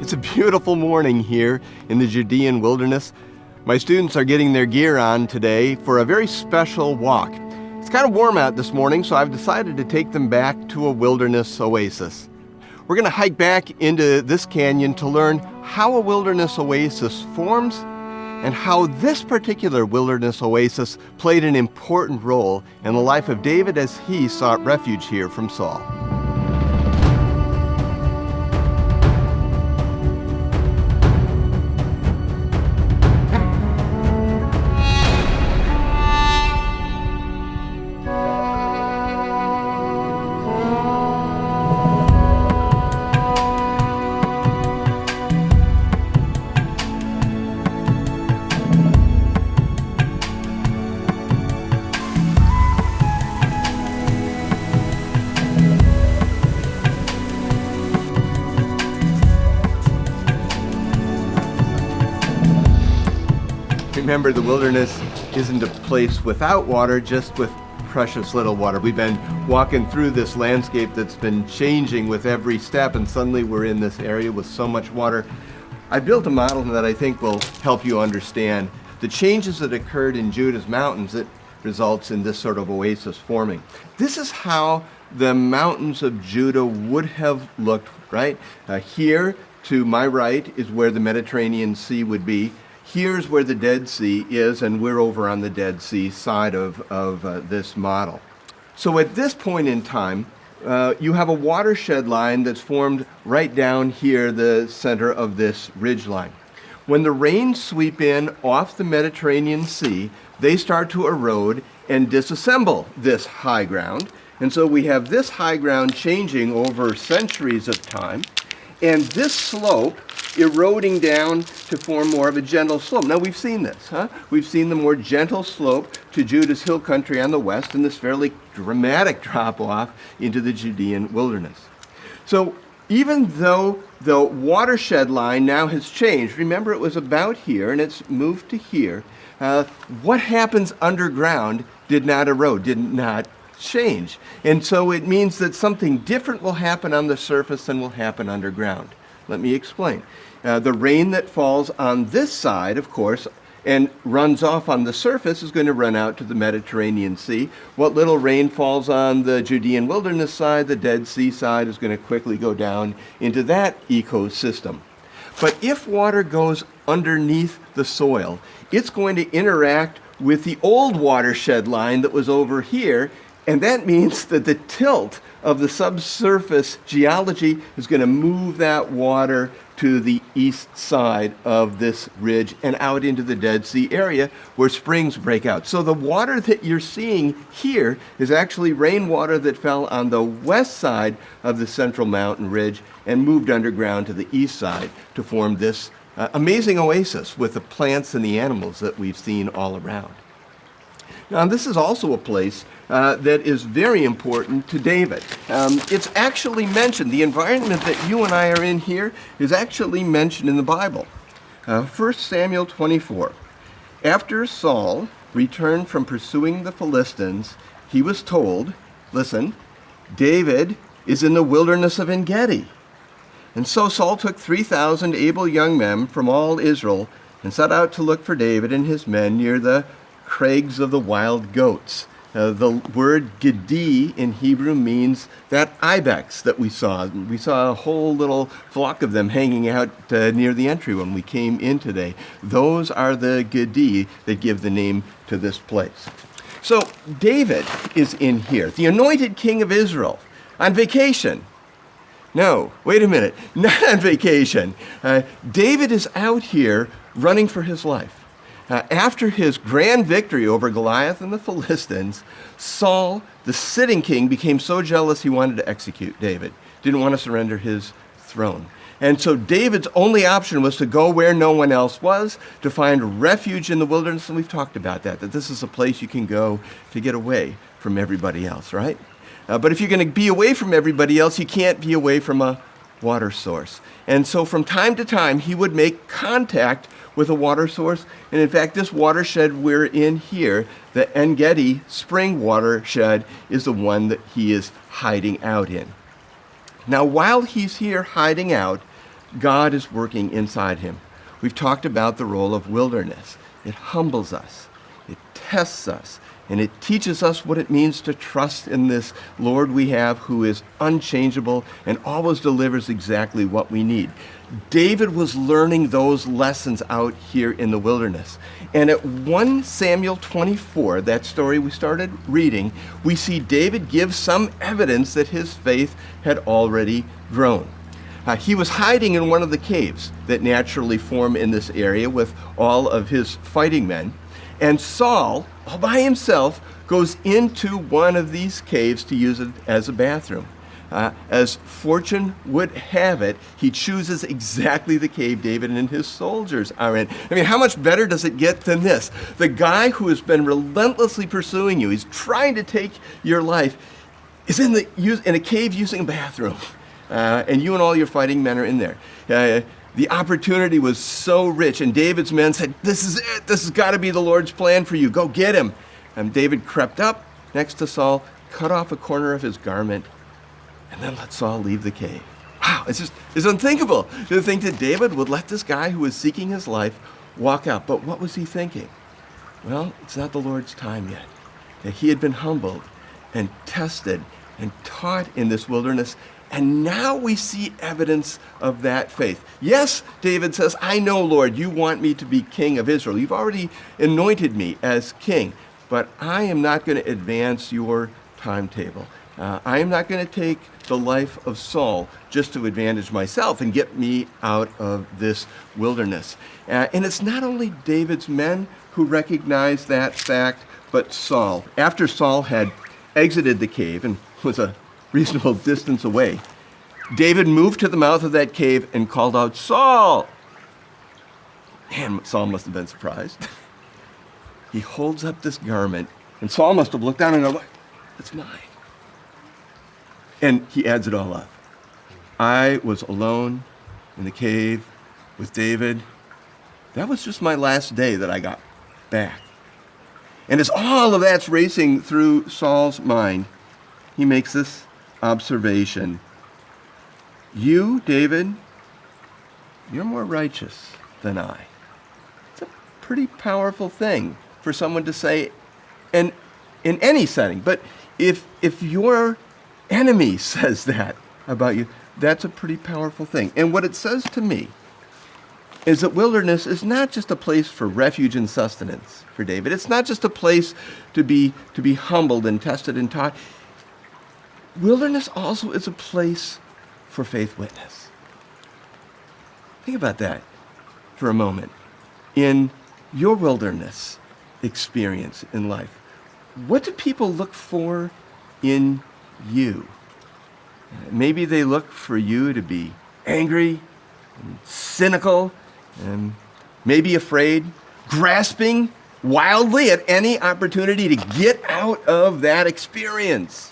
It's a beautiful morning here in the Judean wilderness. My students are getting their gear on today for a very special walk. It's kind of warm out this morning, so I've decided to take them back to a wilderness oasis. We're going to hike back into this canyon to learn how a wilderness oasis forms and how this particular wilderness oasis played an important role in the life of David as he sought refuge here from Saul. Remember, the wilderness isn't a place without water, just with precious little water. We've been walking through this landscape that's been changing with every step, and suddenly we're in this area with so much water. I built a model that I think will help you understand the changes that occurred in Judah's mountains that results in this sort of oasis forming. This is how the mountains of Judah would have looked, right? Here to my right is where the Mediterranean Sea would be. Here's where the Dead Sea is, and we're over on the Dead Sea side of this model. So at this point in time, you have a watershed line that's formed right down here, the center of this ridge line. When the rains sweep in off the Mediterranean Sea, they start to erode and disassemble this high ground. And so we have this high ground changing over centuries of time, and this slope eroding down to form more of a gentle slope. Now we've seen this, We've seen the more gentle slope to Judah's hill country on the west and this fairly dramatic drop off into the Judean wilderness. So even though the watershed line now has changed, remember it was about here and it's moved to here, what happens underground did not erode, did not change. And so it means that something different will happen on the surface than will happen underground. Let me explain. The rain that falls on this side, of course, and runs off on the surface is going to run out to the Mediterranean Sea. What little rain falls on the Judean wilderness side, the Dead Sea side, is going to quickly go down into that ecosystem. But if water goes underneath the soil, it's going to interact with the old watershed line that was over here, and that means that the tilt of the subsurface geology is going to move that water to the east side of this ridge and out into the Dead Sea area where springs break out. So the water that you're seeing here is actually rainwater that fell on the west side of the central mountain ridge and moved underground to the east side to form this amazing oasis with the plants and the animals that we've seen all around. Now, this is also a place that is very important to David. It's actually mentioned, the environment that you and I are in here is actually mentioned in the Bible. 1 Samuel 24. After Saul returned from pursuing the Philistines, he was told, listen, David is in the wilderness of En-Gedi. And so Saul took 3,000 able young men from all Israel and set out to look for David and his men near the crags of the wild goats. The word Gedi in Hebrew means that ibex that we saw. We saw a whole little flock of them hanging out near the entry when we came in today. Those are the Gedi that give the name to this place. So David is in here, the anointed king of Israel, on vacation. No, wait a minute, not on vacation. David is out here running for his life. After his grand victory over Goliath and the Philistines, Saul, the sitting king, became so jealous he wanted to execute David. Didn't want to surrender his throne. And so David's only option was to go where no one else was, to find refuge in the wilderness. And we've talked about that this is a place you can go to get away from everybody else, right? But if you're going to be away from everybody else, you can't be away from a water source. And so from time to time, he would make contact with a water source. And in fact, this watershed we're in here, the En-Gedi spring watershed, is the one that he is hiding out in. Now, while he's here hiding out, God is working inside him. We've talked about the role of wilderness. It humbles us, it tests us, and it teaches us what it means to trust in this Lord we have who is unchangeable and always delivers exactly what we need. David was learning those lessons out here in the wilderness. And at 1 Samuel 24, that story we started reading, we see David give some evidence that his faith had already grown. He was hiding in one of the caves that naturally form in this area with all of his fighting men. And Saul, all by himself, goes into one of these caves to use it as a bathroom. As fortune would have it, he chooses exactly the cave David and his soldiers are in. I mean, how much better does it get than this? The guy who has been relentlessly pursuing you, he's trying to take your life, is in a cave using a bathroom. And you and all your fighting men are in there. The opportunity was so rich, and David's men said, "This is it. This has got to be the Lord's plan for you. Go get him." And David crept up next to Saul, cut off a corner of his garment, and then let Saul leave the cave. Wow, it's unthinkable to think that David would let this guy who was seeking his life walk out. But what was he thinking? Well, it's not the Lord's time yet. That he had been humbled and tested and taught in this wilderness, and now we see evidence of that faith. Yes, David says, "I know, Lord, you want me to be king of Israel. You've already anointed me as king, but I am not going to advance your timetable. I am not going to take the life of Saul just to advantage myself and get me out of this wilderness." And it's not only David's men who recognize that fact, but Saul. After Saul had exited the cave and was a reasonable distance away, David moved to the mouth of that cave and called out, "Saul!" And Saul must have been surprised. He holds up this garment, and Saul must have looked down and go, "It's mine." And he adds it all up. "I was alone in the cave with David. That was just my last day that I got back." And as all of that's racing through Saul's mind, he makes this observation. "You, David, you're more righteous than I." It's a pretty powerful thing for someone to say in any setting. But if your enemy says that about you, that's a pretty powerful thing. And what it says to me is that wilderness is not just a place for refuge and sustenance for David. It's not just a place to be humbled and tested and taught. Wilderness also is a place for faith witness. Think about that for a moment. In your wilderness experience in life, what do people look for in you? Maybe they look for you to be angry and cynical and maybe afraid, grasping wildly at any opportunity to get out of that experience.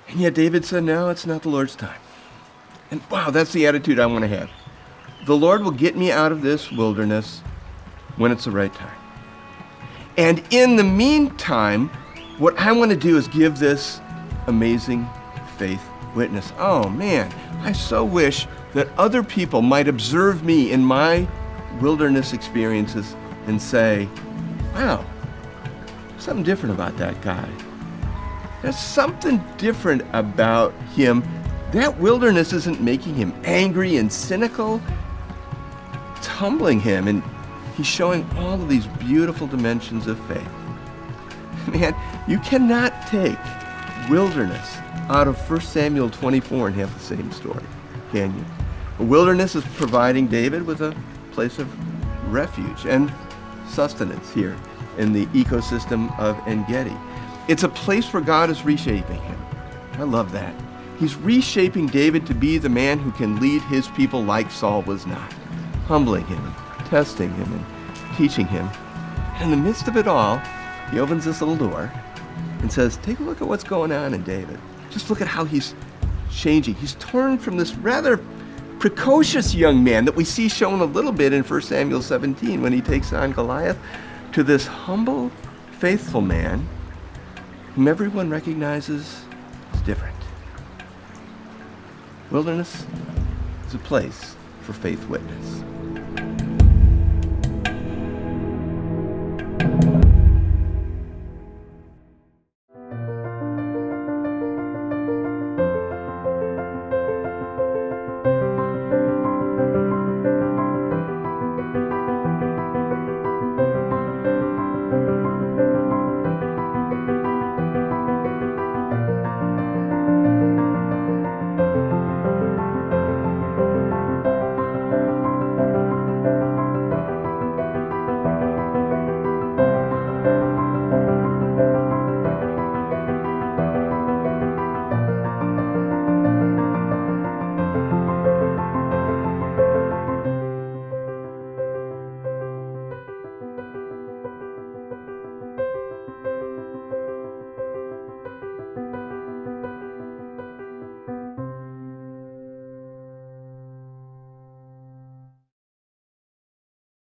And yet David said, "No, it's not the Lord's time." And wow, that's the attitude I want to have. The Lord will get me out of this wilderness when it's the right time. And in the meantime, what I want to do is give this amazing faith witness. Oh man, I so wish that other people might observe me in my wilderness experiences and say, "Wow, something different about that guy. There's something different about him. That wilderness isn't making him angry and cynical. It's humbling him, and he's showing all of these beautiful dimensions of faith." Man, you cannot take wilderness out of 1 Samuel 24 and have the same story, can you? The wilderness is providing David with a place of refuge and sustenance here in the ecosystem of En-Gedi. It's a place where God is reshaping him. I love that. He's reshaping David to be the man who can lead his people like Saul was not, humbling him, and testing him, and teaching him. And in the midst of it all, he opens this little door and says, "Take a look at what's going on in David. Just look at how he's changing. He's turned from this rather precocious young man that we see shown a little bit in 1 Samuel 17 when he takes on Goliath to this humble, faithful man whom everyone recognizes as different." Wilderness, is a place for Faith Witness.